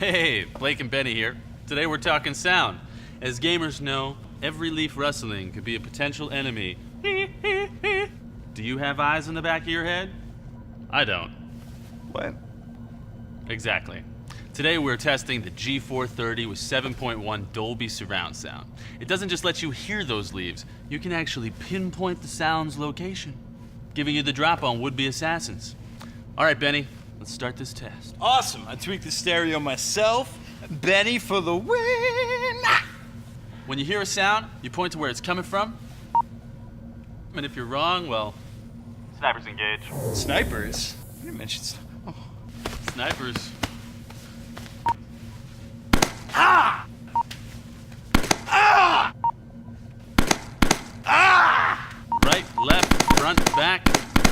Hey, Blake and Benny here. Today we're talking sound. As gamers know, every leaf rustling could be a potential enemy. Do you have eyes in the back of your head? I don't. What? Exactly. Today we're testing the G430 with 7.1 Dolby surround sound. It doesn't just let you hear those leaves, you can actually pinpoint the sound's location, giving you the drop on would-be assassins. All right, Benny, let's start this test. Awesome. I tweaked the stereo myself. Benny for the win! When you hear a sound, you point to where it's coming from. And if you're wrong, well, snipers engage. Snipers? You didn't mention Snipers. Ah! Ah! Ah! Right, left, front, back.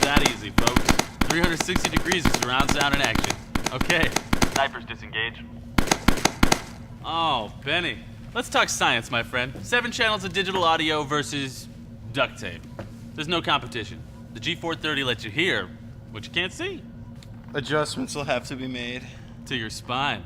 That easy, folks. 360 degrees of surround sound in action. Okay. Snipers disengage. Oh, Benny. Let's talk science, my friend. 7 channels of digital audio versus duct tape. There's no competition. The G430 lets you hear what you can't see. Adjustments will have to be made. To your spine.